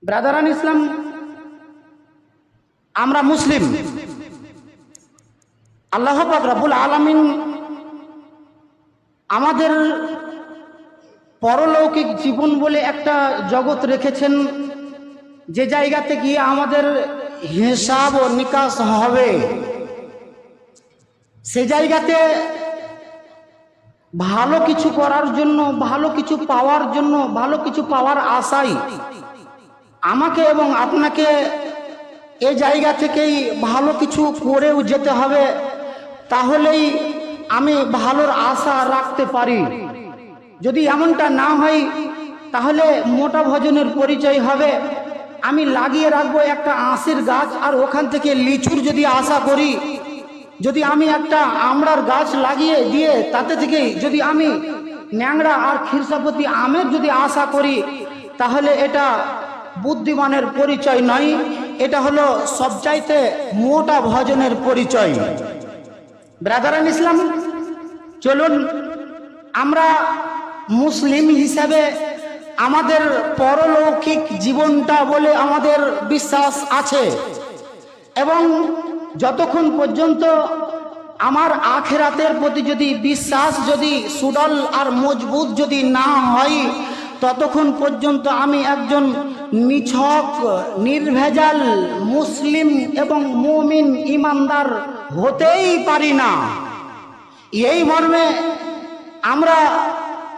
ব্রাদারান ইসলাম, আমরা মুসলিম। আল্লাহ পাক রব্বুল আলামিন আমাদের পরলৌকিক জীবন বলে একটা জগৎ রেখেছেন, যে জায়গাতে গিয়ে আমাদের হিসাব ও নিকাশ হবে। সে জায়গাতে ভালো কিছু করার জন্য, ভালো কিছু পাওয়ার জন্য, ভালো কিছু পাওয়ার আশায় আমাকে এবং আপনাকে এই জায়গা থেকেই ভালো কিছু করেও যেতে হবে, তাহলেই আমি ভালোর আশা রাখতে পারি। যদি এমনটা না হয় তাহলে মোটা ভোজনের পরিচয় হবে। আমি লাগিয়ে রাখবো একটা আঁশের গাছ, আর ওখান থেকে লিচুর যদি আশা করি, যদি আমি একটা আমড়ার গাছ লাগিয়ে দিয়ে তাতে থেকে যদি আমি ন্যাংরা আর খিরসাপতি আমের যদি আশা করি, তাহলে এটা বুদ্ধিমানের পরিচয় নয়, এটা হলো সবচাইতে মোটা ভোজনের পরিচয়। ব্রাদারান ইসলাম, চলুন আমরা মুসলিম হিসাবে আমাদের পরলৌকিক জীবনটা বলে আমাদের বিশ্বাস আছে, এবং যতক্ষণ পর্যন্ত আমার আখিরাতের প্রতি যদি বিশ্বাস যদি সুডল আর মজবুত যদি না হয়, ততক্ষণ পর্যন্ত আমি একজন নিছক নির্ভেজাল মুসলিম এবং মুমিন ইমানদার হতেই পারি না। এই মর্মে আমরা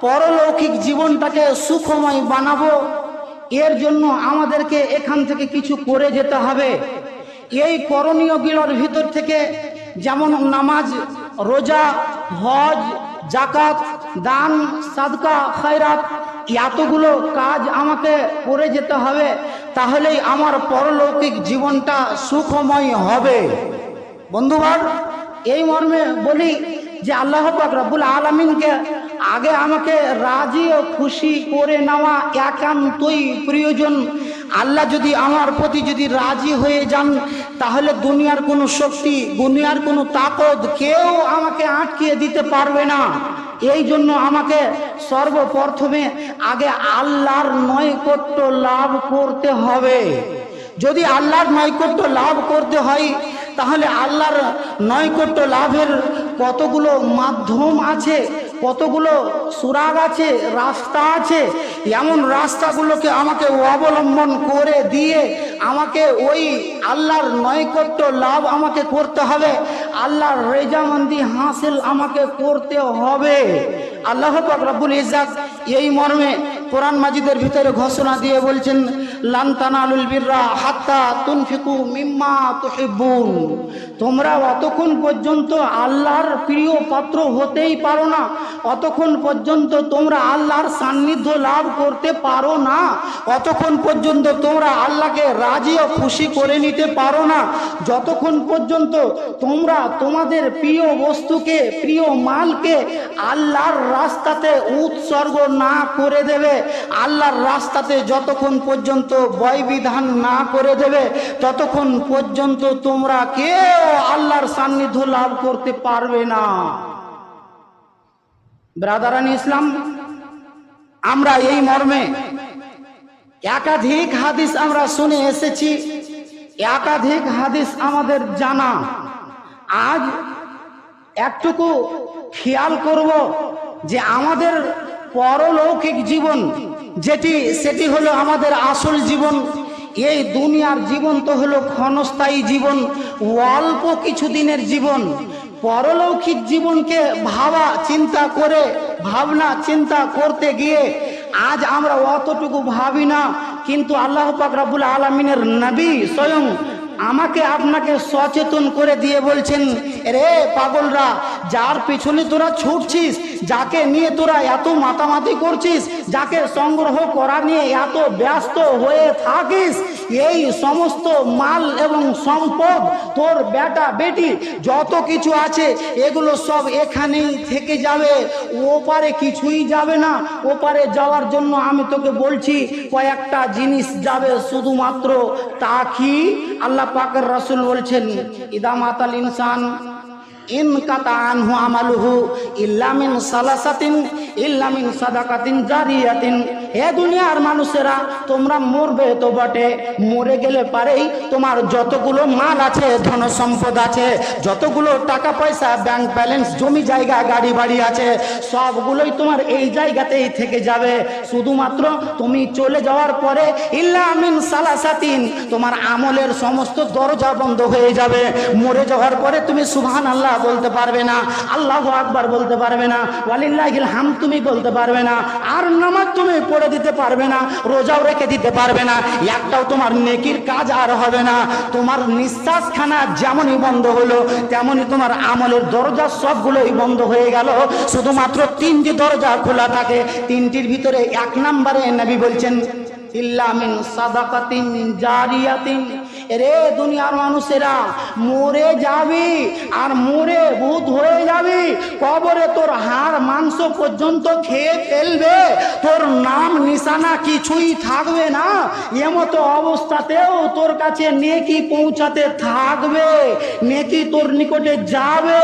পরলৌকিক জীবনটাকে সুখময় বানাবো, এর জন্য আমাদেরকে এখান থেকে কিছু করে যেতে হবে। এই করণীয়গুলোর ভিতর থেকে যেমন নামাজ, রোজা, হজ, জাকাত, দান, সাদকা, খয়রাত, এতগুলো কাজ আমাকে করে যেতে হবে, তাহলেই আমার পরলৌকিক জীবনটা সুখময় হবে। বন্ধুগণ, এই মর্মে বলি যে আল্লাহ পাক রব্বুল আলামিনকে আগে আমাকে রাজি ও খুশি করে নেওয়া একান্তই প্রয়োজন। আল্লাহ যদি আমার প্রতি যদি রাজি হয়ে যান, তাহলে দুনিয়ার কোনো শক্তি, দুনিয়ার কোনো তাকত কেউ আমাকে আটকিয়ে দিতে পারবে না। এই জন্য আমাকে সর্বপ্রথমে আগে আল্লাহর নৈকট্য লাভ করতে হবে। যদি আল্লাহর নৈকট্য লাভ করতে হয়, তাহলে আল্লাহর নৈকট্য লাভের কতগুলো মাধ্যম আছে, কতগুলো সুরাগ আছে, রাস্তা আছে। এমন রাস্তাগুলোকে আমাকে অবলম্বন করে দিয়ে আমাকে ওই আল্লাহর নৈকট্য লাভ আমাকে করতে হবে, আল্লাহর রেজামন্দি হাসিল আমাকে করতে হবে। আল্লাহ পাক রব্বুল ইজ্জত এই মর্মে কোরআন মাজিদের ভিতরে ঘোষণা দিয়ে বলছেন, লান তানালুল বিররা হাত্তা তুনফিকু মিম্মা তুহিব্বুন। তোমরা অতক্ষণ পর্যন্ত আল্লাহর প্রিয় পাত্র হতেই পারো না, অতক্ষণ পর্যন্ত তোমরা আল্লাহর সান্নিধ্য লাভ করতে পারো না, অতক্ষণ পর্যন্ত তোমরা আল্লাহকে রাজি ও খুশি করে নিতে পারো না, যতক্ষণ পর্যন্ত তোমরা তোমাদের প্রিয় বস্তুকে, প্রিয় মালকে আল্লাহর রাস্তাতে উৎসর্গ না করে দেবে, আল্লাহর রাস্তাতে যতক্ষণ পর্যন্ত বয় বিধান না করে দেবে, ততক্ষণ পর্যন্ত তোমরা কেউ আল্লাহর সান্নিধ্য লাভ করতে পারবে না। ব্রাদারান ইসলাম, আমরা এই মর্মে একাধিক হাদিস আমরা শুনে এসেছি, একাধিক হাদিস আমাদের জানা। আজ একটুকু খেয়াল করব যে আমাদের পরলৌকিক জীবন সেটি হলো আমাদের আসল জীবন। এই দুনিয়ার জীবন তো হলো ক্ষণস্থায়ী জীবন, অল্প কিছুদিনের জীবন। পরলৌকিক জীবনকে ভাবনা চিন্তা করতে গিয়ে আজ আমরা অতটুকু ভাবি না, কিন্তু আল্লাহ পাক রব্বুল আলামিনের নবী স্বয়ং আমাকে আপনাকে সচেতন করে দিয়ে বলছেন, রে পাগলরা, যার পিছনে তোরা ছুটছিস, যাকে নিয়ে তোরা এত মাতামাতি করছিস, যাকে সংগ্রহ করা নিয়ে এত ব্যস্ত হয়ে থাকিস, এই সমস্ত মাল এবং সম্পদ, তোর বেটা বেটি যত কিছু আছে, এগুলো সব এখানেই থেকে যাবে, ওপারে কিছুই যাবে না। ওপারে যাওয়ার জন্য আমি তোকে বলছি কয়েকটা জিনিস যাবে শুধুমাত্র। তা কি? আল্লাহ পাকের রাসূল বলছেন, ইদা মাতাল ইনসান ইন কাতা আনহু আমালুহু ইল্লা মিন সালাসাতিন ইল্লা মিন সাদাকাতিন জারিয়াতিন হে দুনিয়ার মানুষেরা, তোমরা মরবে তো বটে, মরে গেলে পারেই তোমার যতগুলো মাল আছে, ধন সম্পদ আছে, যতগুলো টাকা পয়সা, ব্যাংক ব্যালেন্স, জমি জায়গা, গাড়ি বাড়ি আছে, সবগুলোই তোমার এই জায়গাতেই থেকে যাবে। শুধুমাত্র তুমি চলে যাওয়ার পরে ইল্লা মিন সালাসাতিন, তোমার আমলের সমস্ত দরজা বন্ধ হয়ে যাবে। মরে যাওয়ার পরে তুমি সুবহানাল্লাহ বলতে পারবে না, আল্লাহু আকবার বলতে পারবে না, ওয়ালিল্লাহিল হামদ তুমি বলতে পারবে না, আর নামাজ তুমি পড়ে দিতে পারবে না, রোজাও রেখে দিতে পারবে না, একটাও তোমার নেকির কাজ আর হবে না। তোমার নিঃশ্বাসখানা যেমনই বন্ধ হলো, তেমনই তোমার আমলের দরজা সবগুলোই বন্ধ হয়ে গেল। শুধুমাত্র তিনটি দরজা খোলা থাকে, তিনটির ভিতরে এক নম্বরে নবী বলছেন ইল্লা মিন সাদাকাতিন জারিয়াতিন। রে দুনিয়ার মানুষেরা, মরে যাবি আর মরে ভূত হয়ে যাবি, কবরে তোর হাড় মাংস পর্যন্ত খেয়ে ফেলবে, তোর নাম নিশানা কিছুই থাকবে না। এমতো অবস্থাতেও তোর কাছে নেকি পৌঁছাতে থাকবে, নেকি তোর নিকটে যাবে।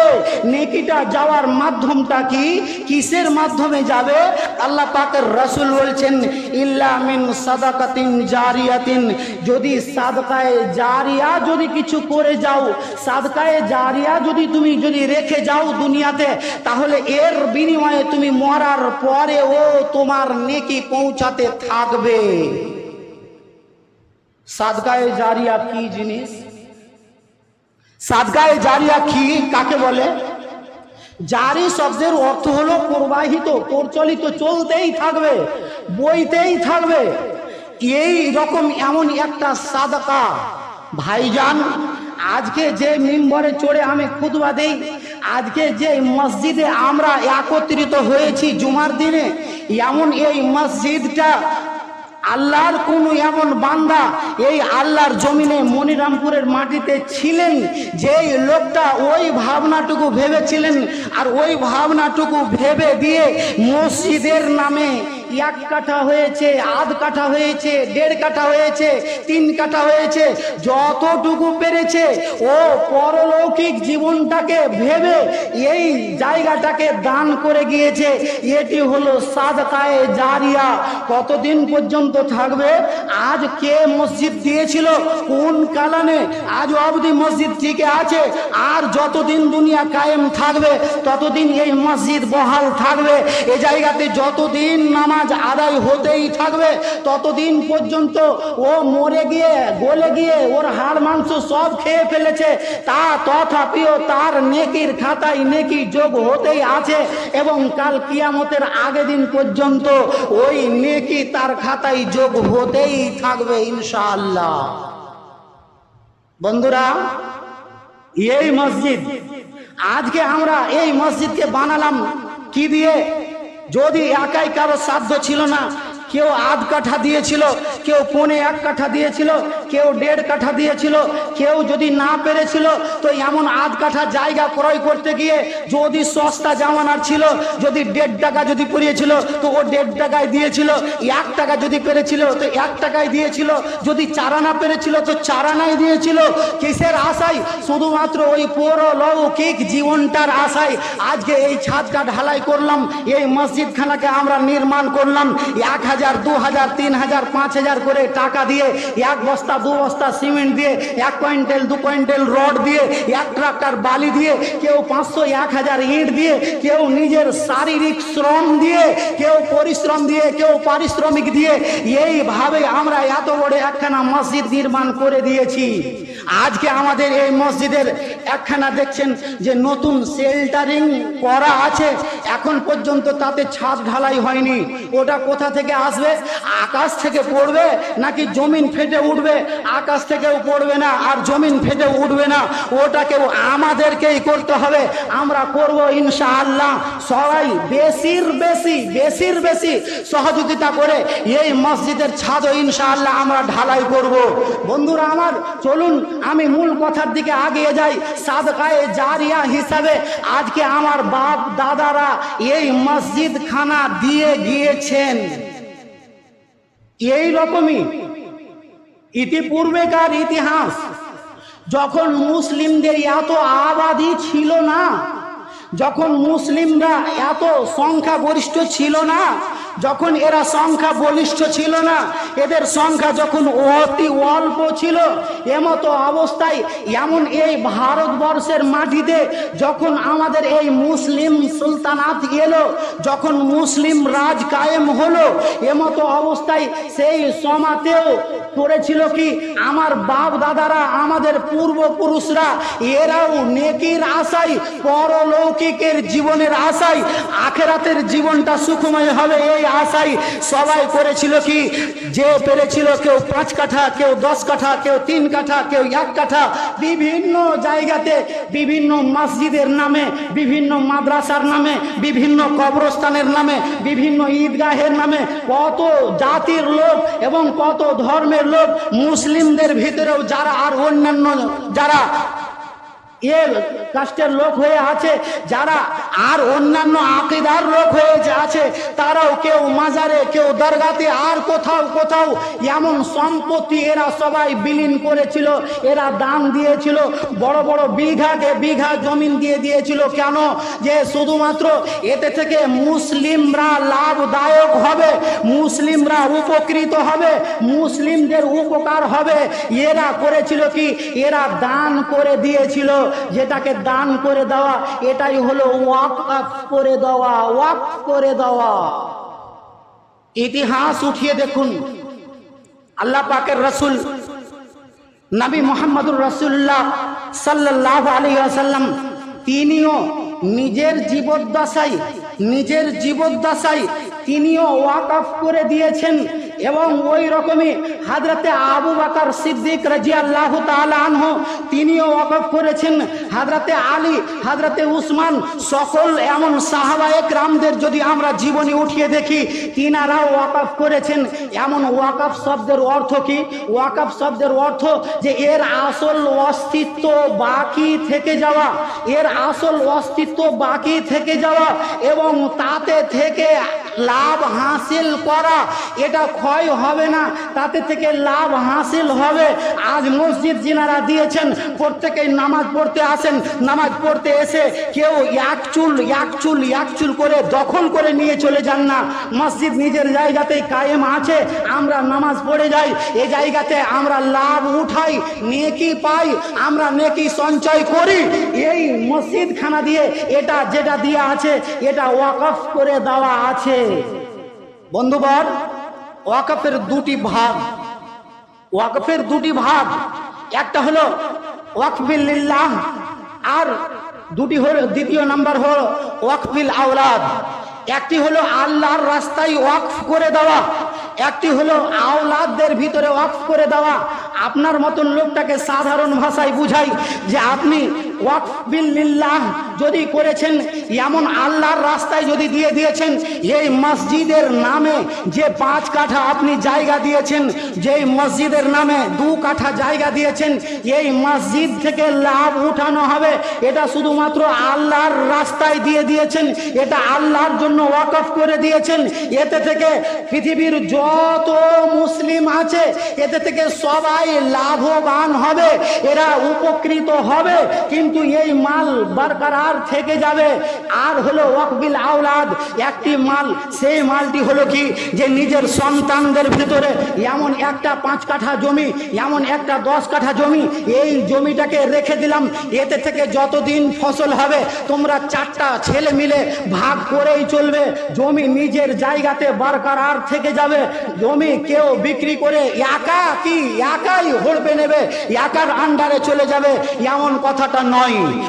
নেকিটা যাওয়ার মাধ্যমটা কি, কিসের মাধ্যমে যাবে? আল্লাহ পাকের রাসূল বলছেন ইল্লা মিন সাদাকাতিন জারিয়াতিন। যদি সাদকায়ে জারিয়া যদি কিছু করে যাও, সাদকায়ে জারিয়া তুমি যদি রেখে যাও দুনিয়াতে, তাহলে এর বিনিময়ে তুমি মরার পরে ও তোমার নেকি পৌঁছাতে থাকবে। সাদকায়ে জারিয়া কি জিনিস? সাদকায়ে জারিয়া কি, কাকে বলে? জারি শব্দের অর্থ হলো প্রবাহিত, প্রচলিত, চলতেই থাকবে, বইতেই থাকবে। এই রকম এমন একটা সাদকা ভাইজান, আজকে যে মিম্বরে চড়ে আমি খুতবা দেই, আজকে যে মসজিদে আমরা একত্রিত হয়েছি জুমার দিনে, এমন এই মসজিদটা আল্লাহর কোন এমন বান্দা এই আল্লাহর জমিনে মনিরামপুরের মাটিতে ছিলেন, যেই লোকটা ওই ভাবনাটুকু ভেবেছিলেন, আর ওই ভাবনাটুকু ভেবে দিয়ে মসজিদের নামে 1 কাঠা হয়েছে, আধ কাঠা হয়েছে, 1.5 কাঠা হয়েছে, 3 কাঠা হয়েছে, যতটুকু পেরেছে ও পরলৌকিক জীবনটাকে ভেবে এই জায়গাটাকে দান করে গিয়েছে। এটি হলো সাদকায়ে জারিয়া। কতদিন পর্যন্ত থাকবে? আজ কে মসজিদ দিয়েছিল, কোন কালানে, আজ অবধি মসজিদ টিকে আছে। আর যতদিন দুনিয়া কায়েম থাকবে ততদিন এই মসজিদ বহাল থাকবে। এই জায়গাতে যতদিন নামাজ আদায় হতেই থাকবে, ততদিন পর্যন্ত ও মরে গিয়ে গলে গিয়ে ওর হাড় মাংস সব খেয়ে ফেলেছে, তা তথাপিও তার নেকির খাতায় নেকি যোগ হতেই আছে, এবং কাল কিয়ামতের আগে দিন পর্যন্ত ওই নেকি তার খাতায় যোগ হতেই থাকবে ইনশাআল্লাহ। বন্ধুরা, এই মসজিদ, আজকে আমরা এই মসজিদকে বানালাম কি দিয়ে? যদি একাই কারো সাধ্য ছিল না, কেউ আধ কাঠা দিয়েছিল, কেউ 1.25 কাঠা দিয়েছিল, কেউ 1.5 কাঠা দিয়েছিল, কেউ যদি না পেরেছিল তো এমন আধ কাঠা জায়গা ক্রয় করতে গিয়ে যদি সস্তা জামানার ছিল, যদি 1.5 টাকা যদি পড়িয়েছিল তো ও 1.5 টাকায় দিয়েছিল, 1 টাকা যদি পেরেছিল তো 1 টাকায় দিয়েছিল, যদি 4 আনা পেরেছিল তো 4 আনায় দিয়েছিল। কিসের আশায়? শুধুমাত্র ওই পরলৌকিক জীবনটার আশায় আজকে এই ছাদটা ঢালাই করলাম, এই মসজিদখানাকে আমরা নির্মাণ করলাম। 1000, 2000, 3000, 5000 করে টাকা দিয়ে, 1 বস্তা 2 বস্তা সিমেন্ট দিয়ে, 1 কুইন্টাল 2 কুইন্টাল রড দিয়ে, 1 ট্রাক্টর বালি দিয়ে, কেউ 500, 1000 ইট দিয়ে, কেউ নিজের শারীরিক শ্রম দিয়ে, কেউ পরিশ্রম দিয়ে, কেউ পারিশ্রমিক দিয়ে, এইভাবে আমরা এত বড় একখানা মসজিদ নির্মাণ করে দিয়েছি। আজকে আমাদের এই মসজিদের একখানা দেখছেন যে নতুন শেল্টারিং করা আছে, এখন পর্যন্ত তাতে ছাদ ঢালাই হয়নি। ওটা কোথা থেকে আসবে? আকাশ থেকে পড়বে নাকি জমিন ফেটে উঠবে? আকাশ থেকেও পড়বে না আর জমিন ফেটে উঠবে না, ওটাকেও আমাদেরকেই করতে হবে। আমরা করব ইনশাআল্লাহ। সবাই বেশির বেশি সহযোগিতা করে এই মসজিদের ছাদও ইনশাআল্লাহ আমরা ঢালাই করব। বন্ধুরা আমার, চলুন আমি মূল কথার দিকে আগিয়ে যাই। সাদকায়ে জারিয়া হিসাবে আজকে আমার বাপ দাদারা এই মসজিদ খানা দিয়ে গিয়েছেন। এই রকমই ইতিপূর্বেকার ইতিহাস, যখন মুসলিমদের এত আবাদি ছিল না, যখন মুসলিমরা এত সংখ্যাগরিষ্ঠ ছিল না, যখন এরা সংখ্যা বলিষ্ঠ ছিল না, এদের সংখ্যা যখন অতি অল্প ছিল, এমতো অবস্থায় এমন এই ভারতবর্ষের মাটিতে যখন আমাদের এই মুসলিম সুলতানাত এলো, যখন মুসলিম রাজ কায়েম হলো, এমতো অবস্থায় সেই সমাতেও করেছিল কি, আমার বাপ দাদারা, আমাদের পূর্বপুরুষরা, এরাও নেকির আশায়, পরলৌকিকের জীবনের আশায়, আখেরাতের জীবনটা সুখময় হবে এই আশায় সবাই করেছিল কি, যে পেরেছিল কেউ 5 কাঠা, কেউ 10 কাঠা, কেউ 3 কাঠা, কেউ 1 কাঠা, বিভিন্ন জায়গাতে, বিভিন্ন মসজিদের নামে, বিভিন্ন মাদ্রাসার নামে, বিভিন্ন কবরস্থানের নামে, বিভিন্ন ঈদগাহের নামে কত জাতির লোক এবং কত ধর্মের লোক, মুসলিমদের ভিতরেও যারা আর অন্যান্য যারা কাস্টের লোক হয়ে আছে, যারা আর অন্যান্য আকীদার লোক হয়ে আছে, তারাও কেউ মাজারে, কেউ দরগাতে, আর কোথাও কোথাও এমন সম্পত্তি এরা সবাই বিলীন করেছিল, এরা দান দিয়েছিল, বড় বড় বিঘাকে বিঘা জমিন দিয়ে দিয়েছিল। কেন? যে শুধুমাত্র এতে থেকে মুসলিমরা লাভদায়ক হবে, মুসলিমরা উপকৃত হবে, মুসলিমদের উপকার হবে। এরা করেছিল কি, এরা দান করে দিয়েছিল। যেটাকে দান করে দেওয়া, এটাই হলো ওয়াকফ করে দেওয়া, ওয়াকফ করে দেওয়া। ইতিহাস উঠিয়ে দেখুন, আল্লাহ পাকের রাসূল নবী মুহাম্মদুর রাসূলুল্লাহ সাল্লাল্লাহু আলাইহি ওয়াসাল্লাম তিনিও নিজের জীবদ্দশায় তিনিও ওয়াকফ করে দিয়েছেন। এবং ওই রকমই হযরতে আবু বকর সিদ্দিক রাদিয়াল্লাহু তাআলা আনহু তিনিও ওয়াকফ করেছেন। হযরতে আলী, হযরতে উসমান, সকল এমন সাহাবায়ে কেরামদের যদি আমরা জীবনী উঠিয়ে দেখি, তিনারাও ওয়াকফ করেছেন। এমন ওয়াকফ শব্দের অর্থ কি? ওয়াকফ শব্দের অর্থ যে এর আসল অস্তিত্ব বাকি থেকে যাওয়া, এর আসল অস্তিত্ব বাকি থেকে যাওয়া এবং তাতে থেকে লাভ হাসিল করা। এটা ক্ষয় হবে না, তাতে থেকে লাভ হাসিল হবে। আজ মসজিদ যিনারা দিয়েছেন, প্রত্যেকেই নামাজ পড়তে আসেন, নামাজ পড়তে এসে কেউ এক চুল করে দখল করে নিয়ে চলে যান না। মসজিদ নিজের জায়গাতেই কায়েম আছে, আমরা নামাজ পড়ে যাই, এই জায়গাতে আমরা লাভ উঠাই, নেকি পাই, আমরা নেকি সঞ্চয় করি। এই মসজিদখানা দিয়ে এটা যেটা দিয়ে আছে, এটা ওয়াকফ করে দেওয়া আছে। বন্ধুবর, ওয়াকফের দুটি ভাগ, একটা হলো ওয়াকফিল লিল্লাহ, আর দুটি হলো, দ্বিতীয় নাম্বার হলো ওয়াকফিল আওলাদ। একটি হলো আল্লাহর রাস্তায় ওয়াকফ করে দেওয়া, একটি হলো আওলাদদের ভিতরে ওয়াকফ করে দেওয়া। আপনার মতন লোকটাকে সাধারণ ভাষায় বুঝাই যে আপনি ওয়াকফিল লিল্লাহ যদি করেছেন, এমন আল্লাহর রাস্তায় যদি দিয়ে দিয়েছেন, এই মসজিদের নামে যে 5 কাঠা আপনি জায়গা দিয়েছেন, যেই মসজিদের নামে 2 কাঠা জায়গা দিয়েছেন, এই মসজিদ থেকে লাভ উঠানো হবে। এটা শুধুমাত্র আল্লাহর রাস্তায় দিয়ে দিয়েছেন, এটা আল্লাহর জন্য ওয়াকফ করে দিয়েছেন। এতে থেকে পৃথিবীর যত মুসলিম আছে, এতে থেকে সবাই লাভবান হবে, এরা উপকৃত হবে, কিন্তু এই মাল বরকরার থেকে যাবে। আর হলো ওয়াকফিল আওলাদ, একটি মাল, সেই মালটি হলো কি, যে নিজের সন্তানদের ভিতরে এমন একটা 5 কাঠা জমি, এমন একটা 10 কাঠা জমি, এই জমিটাকে রেখে দিলাম, এতে থেকে যতদিন ফসল হবে তোমরা 4টা ছেলে মিলে ভাগ করেই চলবে। জমি নিজের জায়গাতে বরকরার থেকে যাবে। জমি কেউ বিক্রি করে একাই হড়পে নেবে, একার আন্ডারে চলে যাবে, এমন কথাটা নয়।